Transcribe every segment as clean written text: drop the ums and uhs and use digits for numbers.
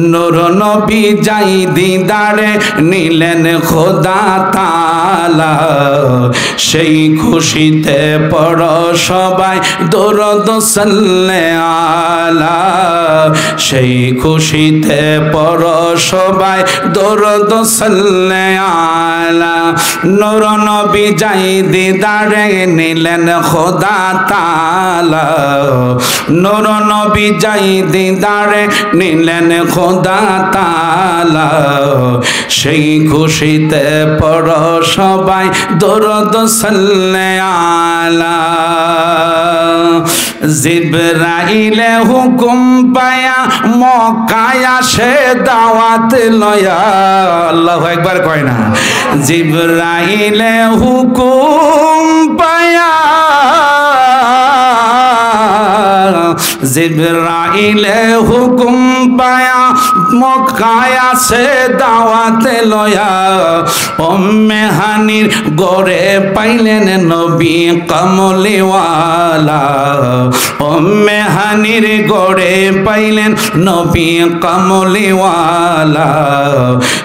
নূর নবী যাই দিদারে নিলেন খোদা তাআলা সেই খুশিতে পড়ো সবাই দরুদ সাল্লে আলা সেই খুশিতে পড়ো সবাই দরুদ সাল্লে আলা নূর নবী যাই দিদারে নিলেন খোদা তাআলা নূর নবী যাই দিদারে নিলেন খোদা তাআলা সেই খুশিতে পড়ো সবাই দরুদ সাল্লে আলা জিবরাইলে হুকুম পায়া মক্কায় আসে দাওয়াত লয়া আল্লাহু আকবার কয় না জিবরাইলে হুকুম পায়া জিবরাইলে হুকুম পায়া মক্কায় আসে দাওয়াত লয়া উম্মে হানির গড়ে পাইলেন নবী কমলিওয়ালা উম্মে হানির গড়ে পাইলেন নবী কমলিওয়ালা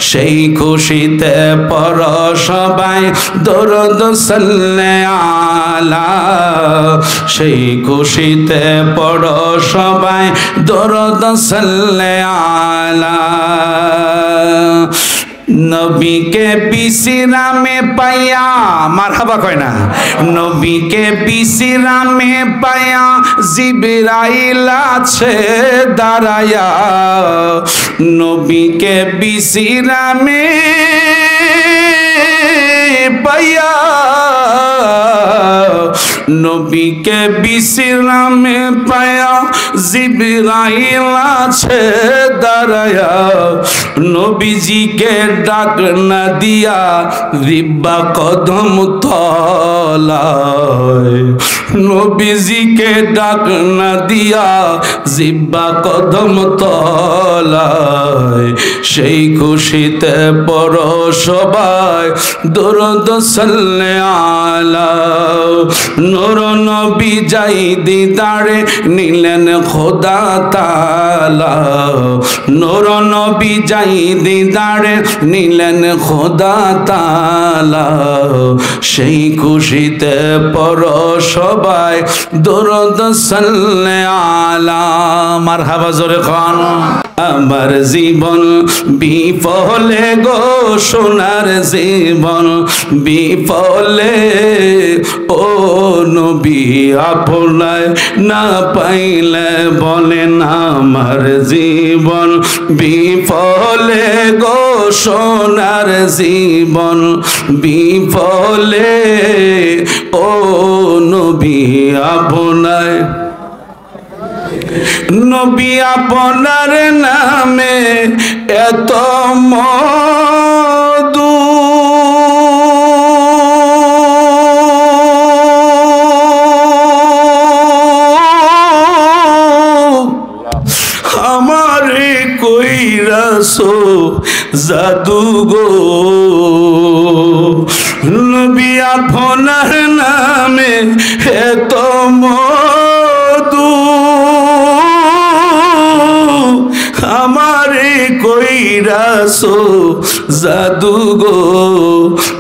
সেই খুশিতে পড়ো সবাই দরুদ সাল্লে আলা সেই খুশিতে পড়ো সবাই দরুদ সাল্লে আলা নবীকে বিশ্রামে পাইয়া মারহাবা কয় না নবীকে বিশ্রামে পাইয়া জিবরাইল আছে দাঁড়ায়া নবীকে বিশ্রামে পাইয়া নবীকে বিশ্রামে পায়া জিবরাইল আছে দাঁড়ায়া নবীজিকে ডাক না দিয়া রিব্বা কদম তলায় নবীজিকে ডাক না দিয়া জিব্বা কদম তলায় সেই খুশিতে পড়ো সবাই দরুদ সাল্লে আলা নূর নবী যাই দিদারে নিলেন খোদা তাআলা নূর নবী যাই দিদারে নিলেন খোদা তাআলা সেই খুশিতে পড়ো সবাই দরুদ সাল্লে আলা মারহাবা জোরে খান আমার জীবন বিফলে গো সোনার জীবন বিফলে ও নবী আপনায় না পাইলে বলেন আমার জীবন বিফলে গো সোনার জীবন বিফলে ও নবী আপনায় নবী আপনার নামে এত মধু আমারে কইরাছো জাদু গো নবী আপনার নামে এত মধু আমারে কইরাছো জাদু গো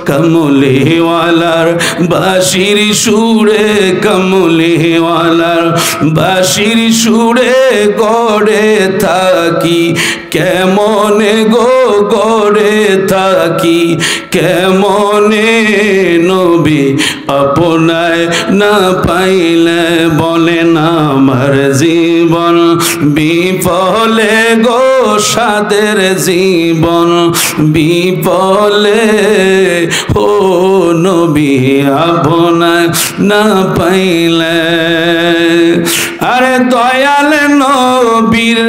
কমলিওয়ালার বাঁশির সুরে কমলিওয়ালার বাঁশির সুরে গড়ে থাকি কেমনে গো গড়ে থাকি কেমনে নবী আপনায় না পাইলে বলেন আমার জীবন বিফলে গো সাদের জীবন বিফলে ও নবী আপনায় না পাইলে আরে দয়াল নবীর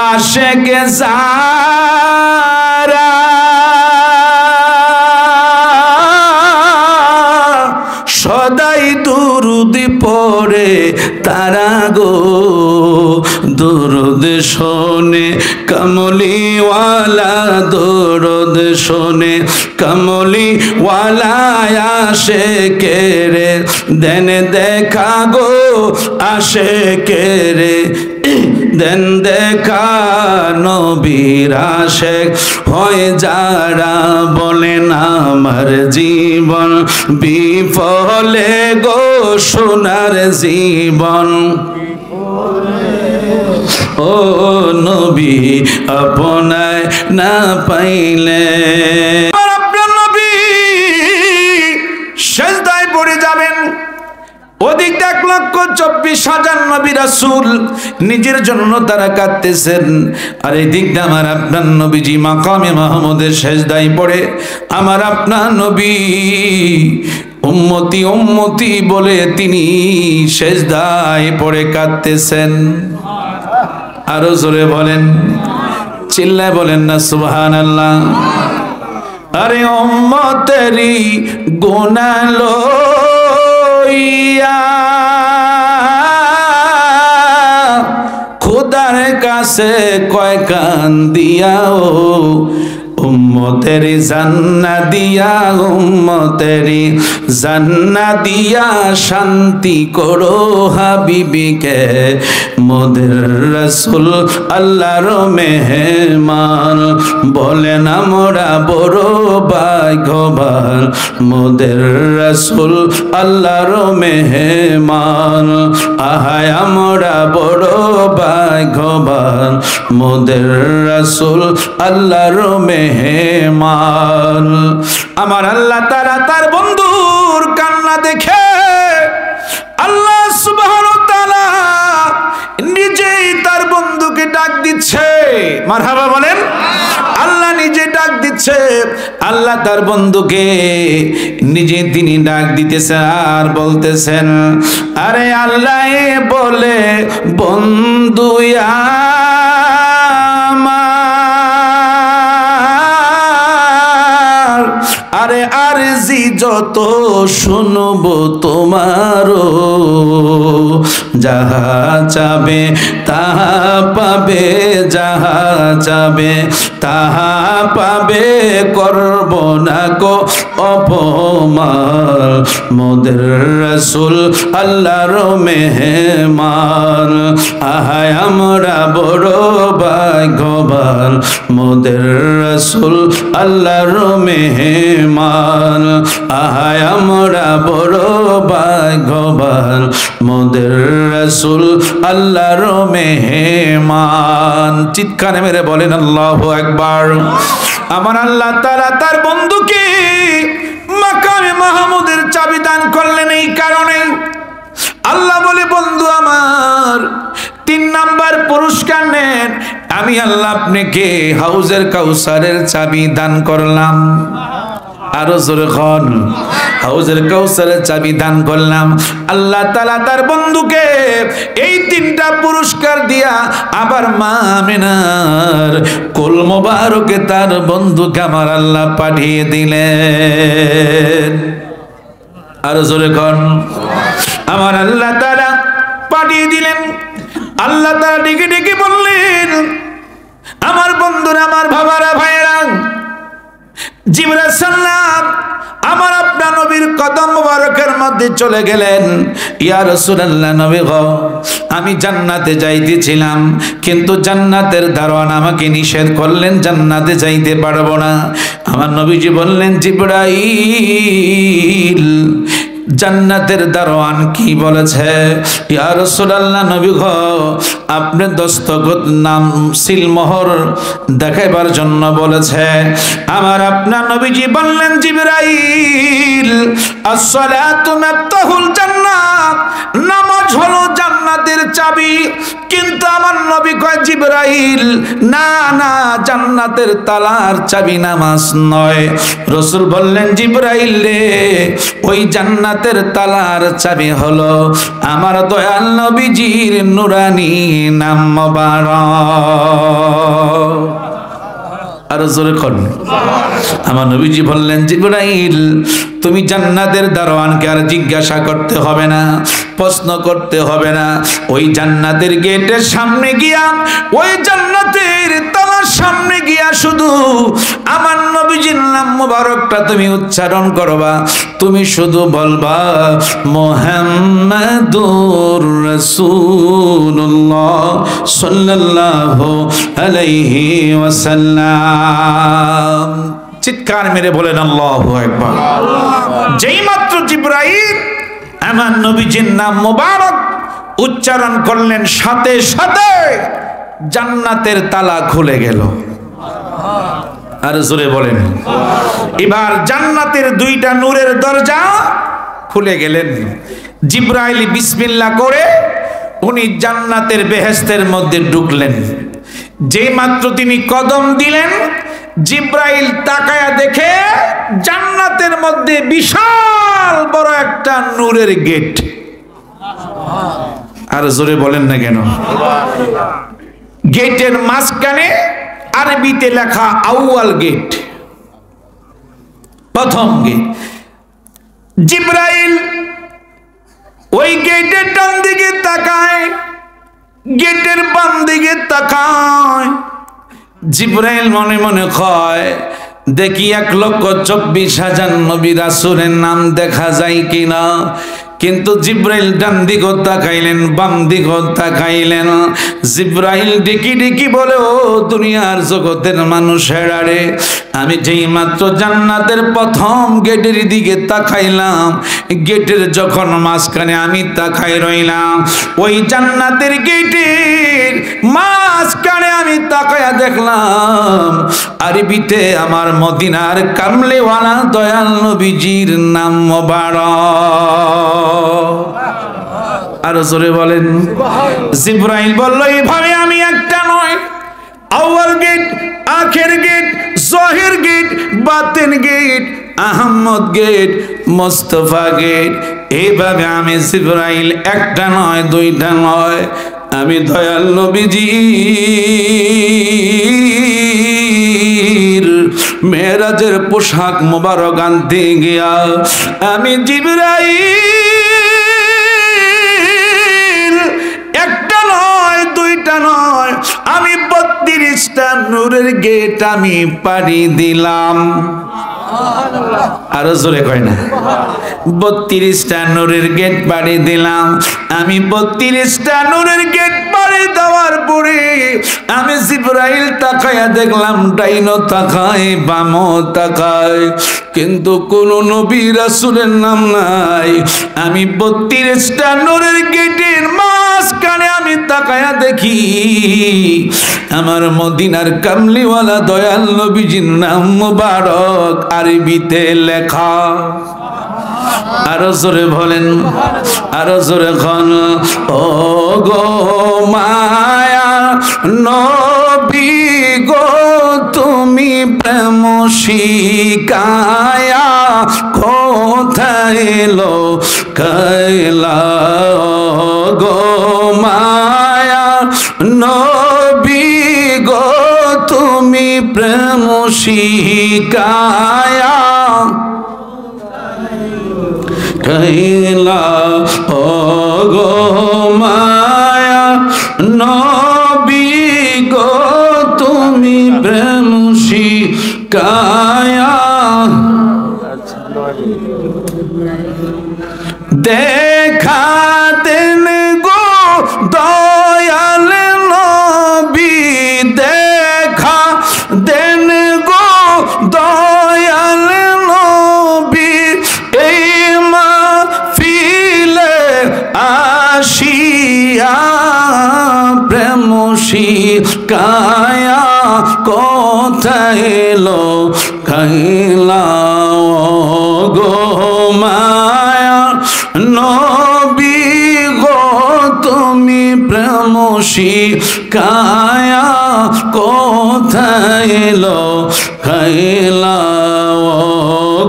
আশেকে যারা সদাই দুরুদ পড়ে তারা গো দুরুদ শোনে কমলিওয়ালা দুরুদ শোনে কমলিওয়ালা আসে কেরে দেন দেখা গো আসে কেরে দেন দেখা নবীর আশিক হয় যারা, বলেন আমার জীবন বিফলে গো সোনার জীবন। ও নবী আপনায় না পাইলে, আপনার নবী সেজদায় পড়ে যাবেন। ওদিক 1,24,000 নবী রাসূল নিজের জন্য তারা কাঁদতেছেন, আর এদিক দিয়ে আমার আপনার নবীজি মাকামে মাহমুদের সেজদায় পড়ে আমার আপনার নবী উম্মতি উম্মতি বলে তিনি সেজদায় পড়ে কাঁদতেছেন। আরো জোরে বলেন, চিল্লায় বলেন না সুবহানাল্লাহ। আরে উম্মতেরি গুনাহ লইয়া খোদার কাছে কয় কান দিয়াও, উম্মতেরি জান্নাত দিয়া, উম্মতেরি জান্নাত দিয়া শান্তি করো হাবিবিকে, মোদের রাসূল আল্লাহর মেহমান। বলেন আমরা বড় ভাগ্যবান, মোদের রাসূল আল্লাহর মেহমান। আহায় আমরা বড় ভাগ্যবান, মোদের রাসূল আল্লাহর মেহমান। আমার আল্লাহ তাআলা তার বন্ধুর কান্না দেখে আল্লাহ সুবহানাহু ওয়া তাআলা নিজেই তার বন্ধুকে ডাক দিচ্ছে। মারহাবা বলেন। আল্লাহ নিজে ডাক দিচ্ছে, আল্লাহ তার বন্ধুকে নিজে তিনি ডাক দিতেছেন আর বলতেছেন, আরে আল্লাহ বলে বন্ধু আমার, আরে আরজি যত শুনবো তোমারও, যাহা চাবে তাহা পাবে, যাহা চাবে তাহা পাবে, করব না গো অপমান, মোদের রাসূল আল্লাহর মেহমান। আহায় আমরা বড় ভাগ্যবান, মোদের রাসূল আল্লাহর মেহমান। আহায় আমরা বড় ভাগ্যবান, মোদের রাসূল আল্লাহর মেহমান। চিৎকারে মেরে বলেন আল্লাহু আকবার। আমার আল্লাহ তাআলা তার বন্ধুকে মাকামে মাহমুদের চাবি দান করলেন এই কারণে। আল্লাহ বলে বন্ধু আমার 3 নাম্বার পুরস্কার নেন, আমি আল্লাহ আপনাকে হাউজের কাউসারের চাবি দান করলাম। আরো জোরে খন, হাউজের কাউসারের চাবি দান করলাম। আল্লাহ তাআলা তার বন্ধুকে এই 3টা পুরস্কার দিয়া আবার মা আমিনার কোল মোবারকে তার বন্ধুকে আমার আল্লাহ পাঠিয়ে দিলেন। আরো জোরে খন, আমার আল্লাহ তাআলা পাঠিয়ে দিলেন। আল্লাহ তাআলা ডেকে ডেকে বললেন, আমার বন্ধুরা, আমার বাবারা, ভাইয়েরা, জিবরাইল সাল্লাম আমার আপনার নবীর কদম মোবারকের মধ্যে চলে গেলেন। ইয়া রাসূলুল্লাহ, নবী গো, আমি জান্নাতে যাইতেছিলাম, কিন্তু জান্নাতের দারোয়ান আমাকে নিষেধ করলেন, জান্নাতে যাইতে পারবো না। আমার নবীজি বললেন, জিবরাইল, জান্নাতের দারোয়ান কি বলেছে? ইয়া রাসূলুল্লাহ, নবী গো, আপনি দস্তখত নাম সিলমোহর দেখাইবার জন্য বলেছে। আমার আপনার নবীজি বললেন, জিবরাইল, as-salatu mifতাহুল জান্নাত, নামাজ হলো জান্নাতের চাবি। কিন্তু আমার নবী কয়, জিবরাইল, না না, জান্নাতের তালার চাবি নামাজ নয়। রাসূল বললেন, জিবরাইল রে, ওই জান্নাতের তালার চাবি হলো আমার দয়াল নবীজির নুরানি নাম মোবারক। আর জোরে কোন আমার নবীজি বললেন, জিবরাইল, তুমি জান্নাতের দারোয়ানকে আর জিজ্ঞাসা করতে হবে না, প্রশ্ন করতে হবে না। ওই জান্নাতের গেটের সামনে গিয়া, ওই জান্নাতের তালার সামনে গিয়া শুধু আমার নবীজির নাম মুবারকটা তুমি উচ্চারণ করবা, তুমি শুধু বলবা মুহাম্মাদুর রাসূলুল্লাহ সাল্লাল্লাহু আলাইহি ওয়াসাল্লাম। চিৎকার মেরে বলেন আল্লাহু আকবার। যেই মাত্র জিবরাইল আমার নবীজির নাম মুবারক উচ্চারণ করলেন, সাথে সাথে জান্নাতের তালা খুলে গেল। আর জোরে বলেন। এবার জান্নাতের দুইটা নূরের দরজা খুলে গেলেন। জিবরাইল বিসমিল্লাহ করে উনি জান্নাতের বেহেশতের মধ্যে ঢুকলেন। যেই মাত্র তিনি কদম দিলেন, জিবরাইল তাকায়া দেখে জান্নাতের মধ্যে বিশাল বড় একটা নূরের গেট। আর জোরে বলেন না কেন? গেটের মাঝখানে আরবিতে লেখা আউয়াল গেট, প্রথম গেট। জিবরাইল ওই গেটের ডান দিকে তাকায়, গেটের বাম দিকে তাকায়। জিবরাইল মনে মনে কয়, দেখি 1,24,000 নবী রাসূলের নাম দেখা যায় কিনা। কিন্তু জিবরাইল ডান দিকে তাকাইলেন, বাম দিকে তাকাইলেন। জিবরাইল ডেকি ডেকি বলে, ও দুনিয়ার জগতের মানুষেরা রে, আমি যেই মাত্র জান্নাতের প্রথম গেটের দিকে তাকাইলাম, গেটের যখন মাঝখানে আমি তাকাই রইলাম, ওই জান্নাতের গেটের মাঝখানে আমি তাকায়া দেখলাম আরবিতে আমার মদিনার কামলেওয়ালা দয়াল নবীজির নাম মোবারক। আর জোরে বলেন। জিবরাইল বলল, এইভাবে আমি একটা নয়, আউয়াল গেট, আখের গেট, জহির গেট, বাতিন গেট, আহমদ গেট, মোস্তফা গেট, এইভাবে আমি জিবরাইল একটা নয়, দুইটা নয়, আমি দয়াল নবীজির মেরাজের পোশাক মোবারক আনতে গিয়া আমি জিবরাইল একটা নয়, দুইটা নয়, আমি 32টা নূরের গেট আমি পাড়ি দিলাম। আরো জোরে কয় না? 32টা নূরের গেট পাড়ি দিলাম আমি। 32টা নূরের গেট পাড়ি দেওয়ার পরে আমি জিবরাইল তাকায়া দেখলাম, ডাইনো তাকায়, বামও তাকায়, কিন্তু কোন নবী রাসূলের নাম নাই। আমি 32টা নূরের গেটের মাঝখানে আমি তাকায়া দেখি আমার মদিনার কামলিওয়ালা দয়াল নবীজির নাম মুবারক আরবিতে লেখা। আরো জোরে বলেন, আরো জোরে খন। ও গো মায়া নবী গো, তুমি প্রেম শিকায়া কোথায় এলো কাইলা। গো মায়া নবী গো, তুমি প্রেম শিকায়া কাইলা। ও গো মায়া নবী গো, তুমি প্রেম শিকায়া দেখা দেন গো দয়াল নবী, দেখা দেন গো দয়াল নবী, এই মাহফিলে আসিয়া প্রেম শিকায়া কোথায় এলো কাইলা। গো মায়া নবী গো, তুমি প্রেম শিকায়া কোথায় এলো কাইলা।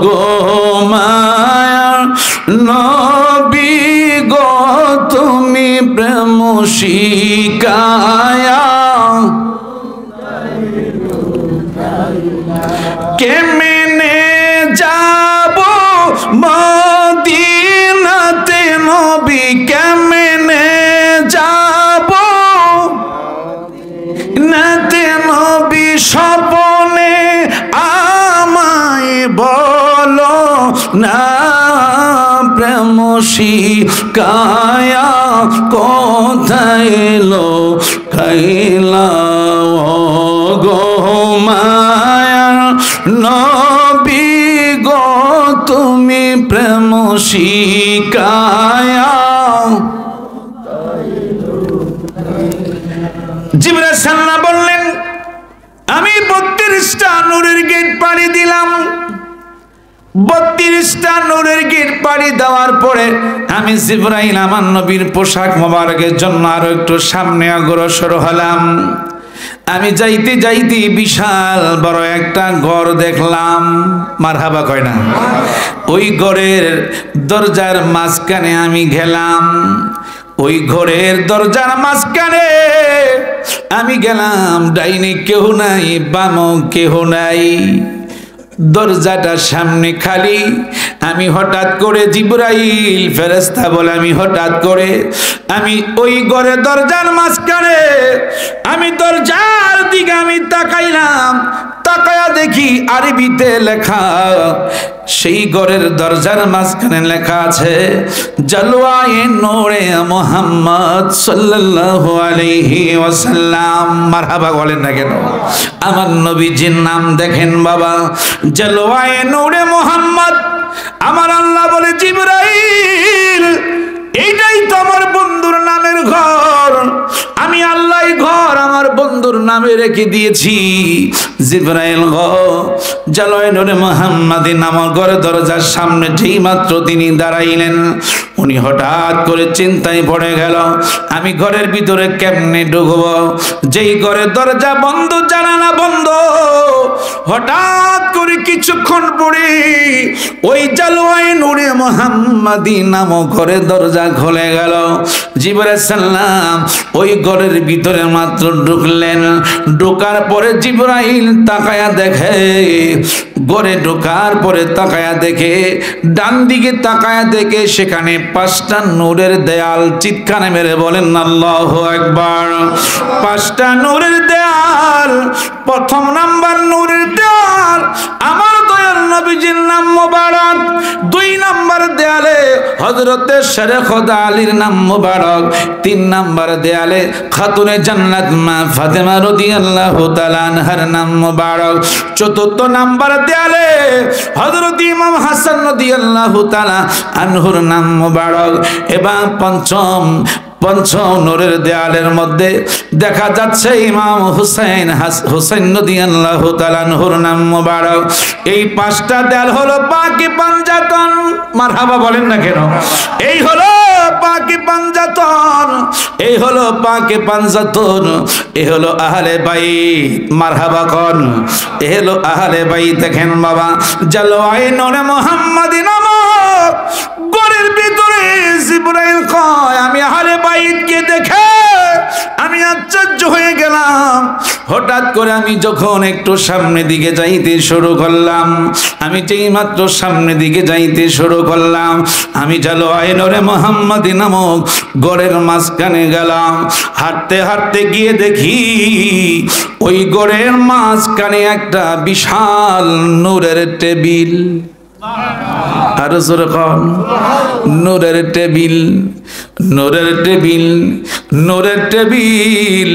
গো মায়া নবী গো, তুমি প্রেম শিকায়া কেমনে যাব মদিনাতে নবী, কেমনে যাব নাতে নবী, স্বপনে আমায় শিকায়া কোথায় লো খাইলা গো মায়া নবী গো তুমি প্রেম শিকায়া। জিবরাইল সাল্লাল্লাহু বললেন আমি 32টা নূরের গেট পাড়ি দিলাম। 32টা নূরের গেট পাড়ি দেওয়ার পরে আমি জিবরাইল আমার নবীর পোশাক মোবারকের জন্য আরো একটু সামনে অগ্রসর হলাম। আমি যাইতে যাইতে বিশাল বড় একটা ঘর দেখলাম। মারহাবা কয় না? ওই ঘরের দরজার মাঝখানে আমি গেলাম। ওই ঘরের দরজার মাঝখানে আমি গেলাম, ডাইনে কেউ নাই, বামও কেউ নাই, দরজাটা সামনে খালি। আমি হঠাৎ করে জিবরাইল ফেরেশতা বলে আমি হঠাৎ করে আমি ওই ঘরে দরজার মাঝখানে আমি দরজার দিকে আমি তাকাইলাম। তাকায়া দেখি আরবিতে লেখা, সেই ঘরের দরজার মাঝখানে লেখা আছে জালওয়ায়ে নূরে মুহাম্মদ সাল্লাল্লাহু আলাইহি ওয়াসাল্লাম। মারহাবা বলেন না কেন? আমার নবীজির নাম দেখেন বাবা, জালওয়ায়ে নূরে মুহাম্মদ। আমার আল্লাহ বলে জিবরাইল এইটাই তো আমার বন্ধুর নামের ঘর, আমি আল্লাহ ঘর আমার বন্ধুর নামে রেখে দিয়েছি। জিবরাইল গো জালওয়ায়ে নূরে মুহাম্মাদি নামক ঘরের দরজার সামনে যেই মাত্র তিনি দাঁড়াইলেন, উনি হঠাৎ করে চিন্তায় পড়ে গেল আমি ঘরের ভিতরে কেমনে ঢুকবো। যেই ঘরের দরজা বন্ধ, জানালা বন্ধ, হঠাৎ করে কিছুক্ষণ পরে ওই জালওয়ায়ে নূরে মুহাম্মাদি নামক ঘরের দরজা খুলে গেল। জিবরাইল সাল্লাম ওই ঘরের ভিতরে মাত্র ঢুকলেন। ঢোকার পরে জিবরাইল তাকায়া দেখে, ঘরে ঢোকার পরে তাকায়া দেখে, ডান দিকে তাকায়া দেখে সেখানে 5টা নূরের দেয়াল। চিৎকার মেরে বলেন আল্লাহু আকবার। 5টা নূরের দেয়াল। প্রথম নাম্বার নূরের দেয়াল আমার দয়াল নবীজির নাম মোবারক। 2 নাম্বার দেয়ালে হযরতে শেরে খোদা আলীর নাম মোবারক। 3 নাম্বার দেয়ালে খাতুনে জান্নাত মা ফাতেমা রাদিয়াল্লাহু তাআলা আনহার নাম মোবারক। 4র্থ নাম্বার দেয়ালে হযরত ইমাম হাসান রাদিয়াল্লাহু তাআলা আনহুর নাম মোবারক। এবং পঞ্চম নূরের দেয়ালের মধ্যে দেখা যাচ্ছে ইমাম হুসাইন রাদিয়াল্লাহু তাআলা আনহুর নাম মোবারক। এই 5টা দেয়াল হলো পাকি পাঞ্জাতন। মারহাবা বলেন না কেন? এই হলো পাকি পাঞ্জাতন, এই হলো পাকি পাঞ্জাতন, এই হলো আহলে বাইত। মারহাবা কোন? এই হলো আহলে বাইত। দেখেন বাবা, জালওয়ায়ে নূরে মুহাম্মাদি নামক ঘরের ভিতরে জিবরাইল কয় আমি আহলে বাইতকে দেখে আমি আশ্চর্য হয়ে গেলাম। হঠাৎ করে আমি যখন একটু সামনে দিকে যাইতে শুরু করলাম, আমি যেই মাত্র সামনে দিকে যাইতে শুরু করলাম, আমি জালওয়ায়ে নূরে মুহাম্মাদি নামক ঘরের মাঝখানে গেলাম। হাঁটতে হাঁটতে গিয়ে দেখি ওই ঘরের মাঝখানে একটা বিশাল নূরের টেবিল। আর জোরে কম, নূরের টেবিল, নূরের টেবিল, নূরের টেবিল।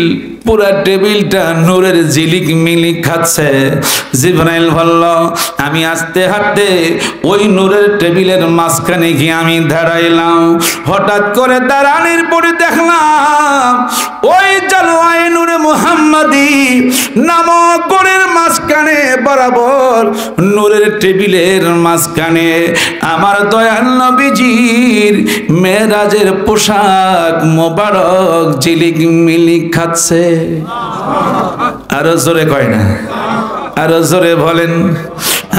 পুরা টেবিলটা নূরের ঝিলিক মিলিক খাচ্ছে। জিবরাইল বলল আমি আস্তে হাঁটতে ওই নূরের টেবিলের মাঝখানে গিয়ে আমি দাঁড়াইলাম। হঠাৎ করে দাঁড়ানোর পরে দেখলাম ওই জালওয়ায়ে নূরে মুহাম্মাদি নামক ঘরের মাঝখানে বরাবর নূরের টেবিলের মাঝখানে আমার দয়াল নবীজির মেরাজের পোশাক মোবারক ঝিলিক মিলিক খাচ্ছে। আরো জোরে কয় না? আরো জোরে বলেন।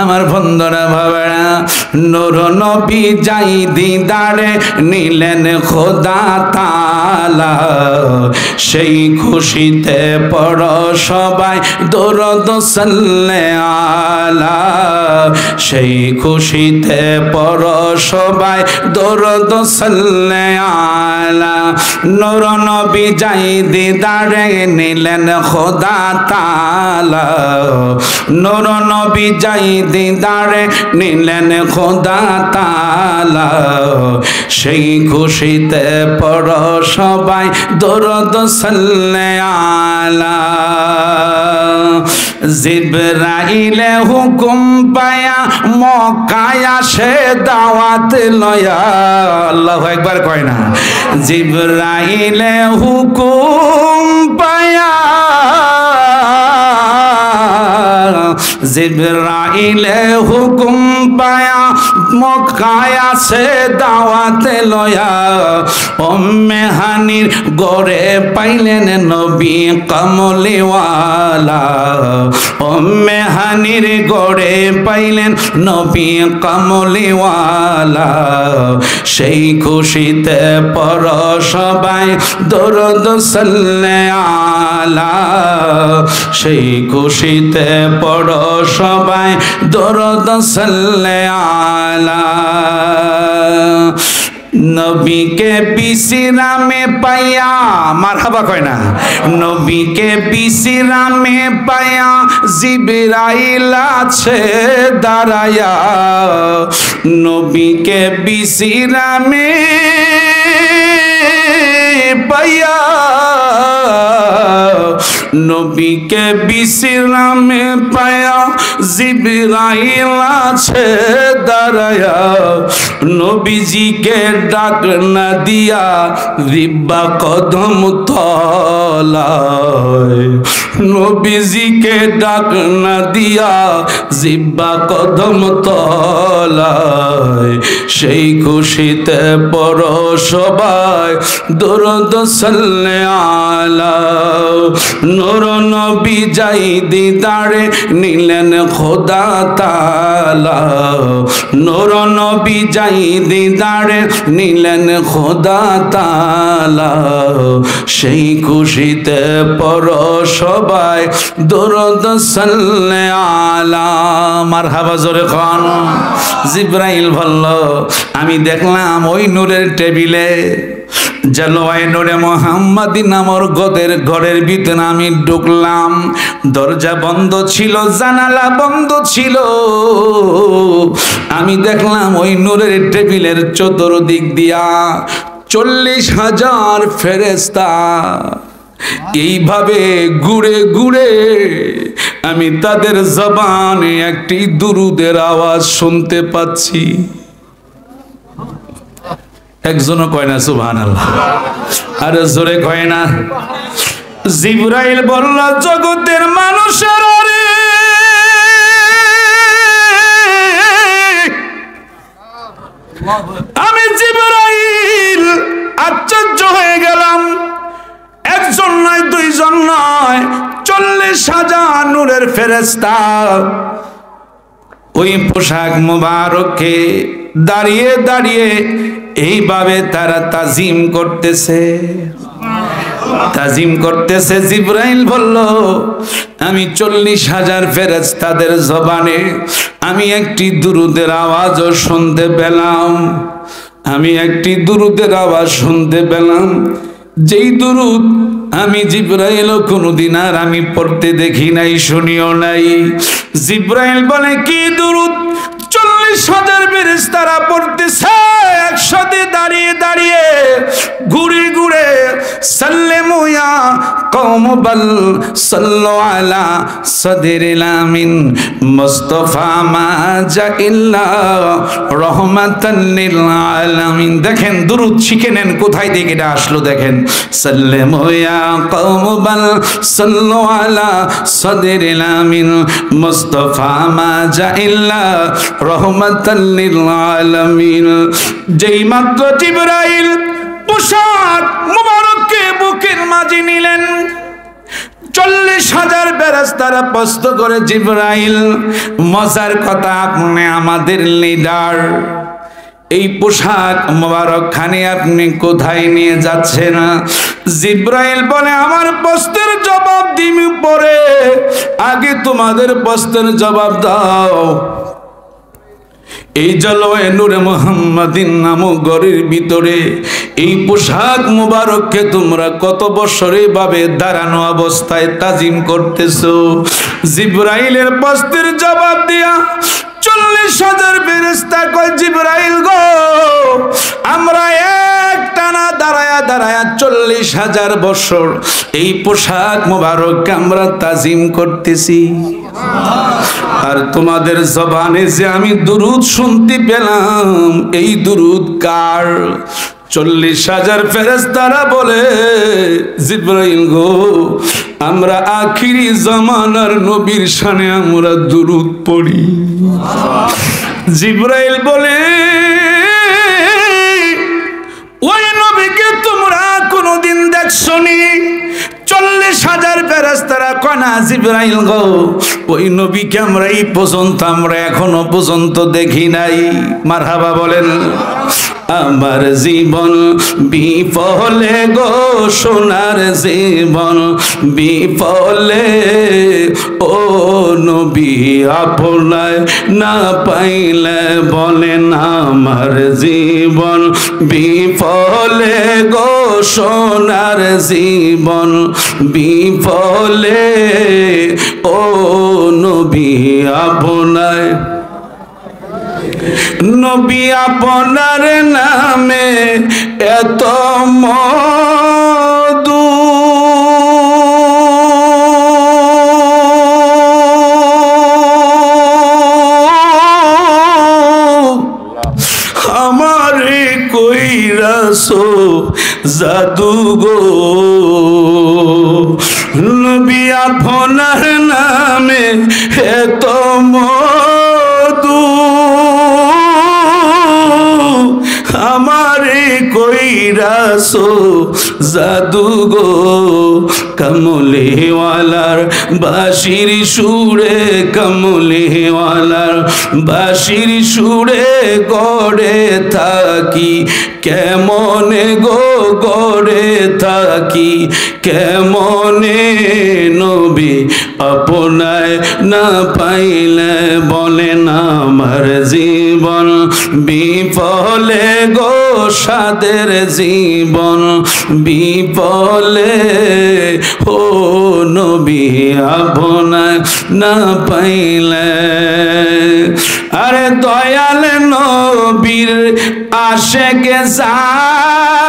আমার বন্ধুরা বাবারা, নূর নবী যাই দিদারে নিলেন খোদা তাআলা, সেই খুশিতে পড়ো সবাই দরুদ সাল্লে আলা, সেই খুশিতে পড়ো সবাই দরুদ সাল্লে আলা। নূর নবী যাই দিদারে নিলেন খোদা তাআলা, নূর নবী যাই দিদারে নিলেন খোদা তাআলা সেই খুশিতে পড়ো সবাই দরুদ সাল্লে আলা জিবরাইলে হুকুম পায়া মক্কায় আসে দাওয়াত লয়া আল্লাহু আকবার কয় না জিবরাইলে হুকুম পায়া জিবরাইলে হুকুম পায়া মক্কায় আসে দাওয়াত লয়া উম্মে হানির গড়ে পাইলেন নবী কমলিওয়ালা উম্মে হানির গড়ে পাইলেন নবী কমলিওয়ালা সেই খুশিতে পড়ো সবাই দরুদ সাল্লে আলা সেই খুশিতে পড়ো সবাই দরুদ সাল্লে আলা নবীকে বিশ্রামে পাইয়া মারহাবা কয় না নবীকে বিশ্রামে পাইয়া জিবরাইল আছে দাঁড়ায়া নবীকে বিশ্রামে পাইয়া নবীকে বিশ্রামে পায়া জিবরাইল আছে দাঁড়ায়া নবীজিকে ডাক না দিয়া রিব্বা কদম তলায় নবীজিকে ডাক না দিয়া জিব্বা কদম তলায় সেই খুশিতে পড়ো সবাই দরুদ সাল্লে আলা নূর নবী যাই দিদারে নিলেন খোদা তাআলা নূর নবী যাই দিদারে নিলেন খোদা তাআলা সেই খুশিতে পড়ো সবাই দরুদ সাল্লে আলা মারহাবা জোরে খান জিবরাইল বলল আমি দেখলাম ওই নূরের টেবিলে জালওয়ায়ে নূরে মুহাম্মাদি নামর ঘরের ভিতরে আমি ঢুকলাম দরজা বন্ধ ছিল জানালা বন্ধ ছিল আমি দেখলাম ওই নূরের টেবিলের চতুর্দিক দিয়া 40,000 ফেরেশতা এইভাবে ঘুরে ঘুরে আমি তাদের জবানে একটি দুরুদের আওয়াজ শুনতে পাচ্ছি একজনও কয় না সুবহানাল্লাহ আরে জোরে কয় না জিবরাইল বলল জগতের মানুষের রে আমি জিবরাইল আশ্চর্য হয়ে গেলাম একজন নয় দুইজন নয় 40,000 নূরের ফেরেশতা ওই পোশাক মুবারকে দাঁড়িয়ে দাঁড়িয়ে এইভাবে তারা তাজিম করতেছে জিবরাইল বলল আমি 40,000 ফেরেশতাদের জবানে আমি একটি দুরুদের আওয়াজও শুনতে পেলাম যেই দুরুদ আমি জিবরাইল কোনদিন আর আমি পড়তে দেখি নাই শুনিও নাই জিবরাইল বলে কি দুরুদ 40,000 ফেরেশতারা পড়তেছে একসাথে দাঁড়িয়ে দাঁড়িয়ে ঘুরে ঘুরে সাল্লামু ইয়া কওম বাল সাল্লু আলা সাদরিল আমিন মুস্তাফা মা জা ইল্লা রাহমাতাল লিল আলামিন দেখেন দুরুদ শিখে নেন কোথায় থেকে এটা আসলো দেখেন সাল্লামু ইয়া কওম বাল সাল্লু আলা সাদরিল আমিন মুস্তাফা মা জা ইল্লা রহমাতাল লিল আলামিন যেই মাত্র জিবরাইল পোশাক মুবারককে বুকের মাঝে নিলেন 40,000 ফেরেশতারা প্রশ্ন করে জিবরাইল মজার কথা আপনি আমাদের লিডার এই পোশাক মোবারক খানি আপনি কোথায় নিয়ে যাচ্ছেন জিবরাইল বলে আমার প্রশ্নের জবাব দিমি পরে আগে তোমাদের প্রশ্নের জবাব দাও এই জলওয়ায়ে নূরে মুহাম্মাদিন নামক ঘরের ভিতরে এই পোশাক মুবারককে তোমরা কত বছর এইভাবে দাঁড়ানো অবস্থায় তাজিম করতেছো? জিবরাইলের প্রশ্নের জবাব দিয়া 40,000 ফেরেশতা কয়, জিবরাইল গো, আমরা একটানা দাঁড়ায়া দাঁড়ায়া 40,000 বছর এই পোশাক মুবারককে আমরা তাজিম করতেছি। আর তোমাদের জবানে যে আমি দুরূদ শুনতে পেলাম, এই দুরূদ কার? 40,000 ফেরেশতারা বলে, জিবরাইল গো, আমরা আখিরি জামানার নবীর শানে আমরা দুরূদ পড়ি। জিবরাইল বলে, ওই নবীকে তোমরা কোনদিন দেখছনি? 40,000 ফেরেশতারা কয়, না জিবরাইল গো, ওই নবীকে আমরা এই পর্যন্ত আমরা এখনো পর্যন্ত দেখি নাই। মারহাবা বলেন। আমার জীবন বিফলে গো, সোনার জীবন বিফলে, ও নবী আপনায় না পাইলে বলেন আমার জীবন বিফলে গো, সোনার জীবন বিফলে, ও নবী আপনায়, নবী আপনার নামে এত মধু, আমারে কইরাছো জাদু গো, নবী আপনার নামে এত মধু, আমারে কইরাছো জাদু গো, কমলেওয়ালার বাঁশির সুরে, কমলেওয়ালার বাঁশির সুরে গড়ে থাকি, কেমনে গো গড়ে থাকি, কেমনে নবী আপনায় না পাইলে বলেন আমার জীবন বিফলে গো, সাদের জীবন বিফলে, ও নবী আপনায় না পাইলে। আরে দয়াল নবীর আশেকে যারা,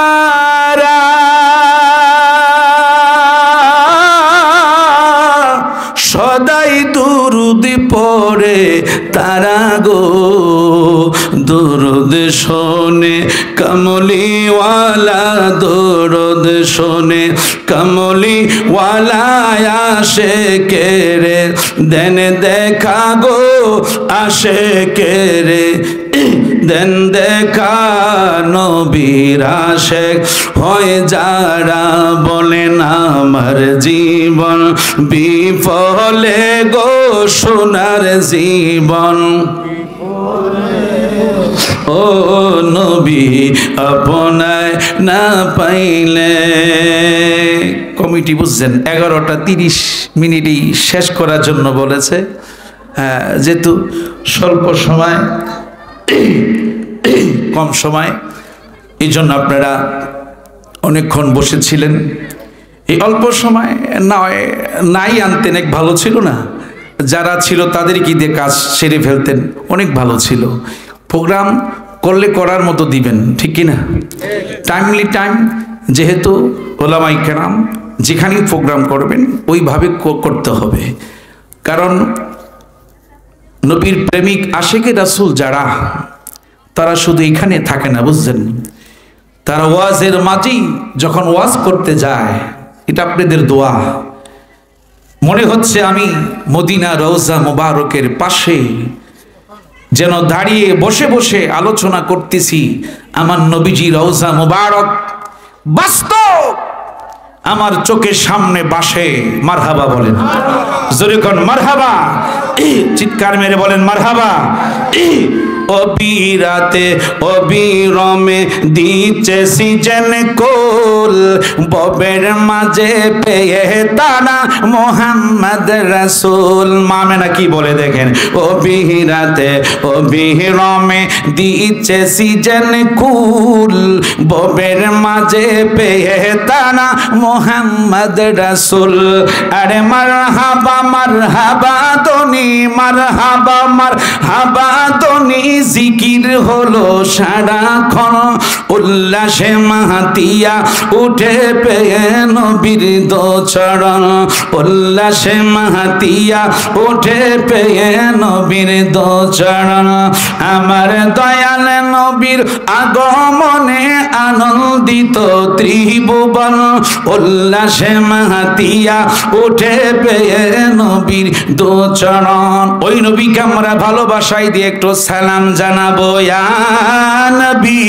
সদাই দুরুদ পড়ে তারা গো, দুরুদ শোনে কমলিওয়ালা, দুরুদ শোনে কমলিওয়ালা, আশেকে রে দেন দেখা গো, আশেকে রে দেন দেখা, নবীর আশেক হয়ে যারা বলেন আমার জীবন বিফলে গো, সোনার জীবন, ও নবী আপনায় না পাইলে। কমিটি বুঝছেন 11:30 মিনিটই শেষ করার জন্য বলেছে, যেহেতু স্বল্প সময়, কম সময়, এই জন্য আপনারা অনেকক্ষণ বসেছিলেন। এই অল্প সময় নাই আনতেন, এক ভালো ছিল না? যারা ছিল তাদের কি দিয়ে কাজ সেরে ফেলতেন, অনেক ভালো ছিল। প্রোগ্রাম করলে করার মতো দিবেন, ঠিক কিনা? টাইমলি টাইম, যেহেতু ওলামায়ে কেরাম যেখানেই প্রোগ্রাম করবেন ওইভাবে করতে হবে। কারণ নবীর প্রেমিক আশিকে রাসূল যারা, তারা শুধু এখানে থাকে না, বুঝছেন? তারা ওয়াজের মাঝেই যখন ওয়াজ করতে যায়, এটা আপনাদের দোয়া, মনে হচ্ছে আমি মদিনা রওজা মুবারকের পাশে যেন দাঁড়িয়ে বসে বসে আলোচনা করতেছি। আমার নবীজি রওজা মুবারক বাস্তব আমার চোখের সামনে বাসে। মারহাবা বলেন, জোরে কোন মারহাবা, চিৎকার মেরে বলেন মারহাবা। অবিরাতে অবিরমে দিচ্ছে সিজন কুল, ববের মাঝে পেয়ে তারা মোহাম্মদ রাসূল। মামেনা কি বলে দেখেন, অবিরাতে অবিরমে দিচ্ছে সিজন কুল, ববের মাঝে পেয়ে তারা মোহাম্মদ রাসূল। আরে মারহাবা মারহাবা দনি, মারহাবা মারহাবা দনি জিকির হলো সারাক্ষণ, উল্লাসে মাহাতিয়া উঠে পেয়ে নবীর দোচরণ, উল্লাসে মাহাতিয়া উঠে পেয়ে নবীর দোচরণ। আমার দয়াল নবীর আগমনে আনন্দিত ত্রিভুবন, উল্লাসে মাহাতিয়া উঠে পেয়ে নবীর দোচরণ। ওই নবীকে আমরা ভালোবাসাই দিয়ে একটু সালাম জানাবো, ইয়া নবী।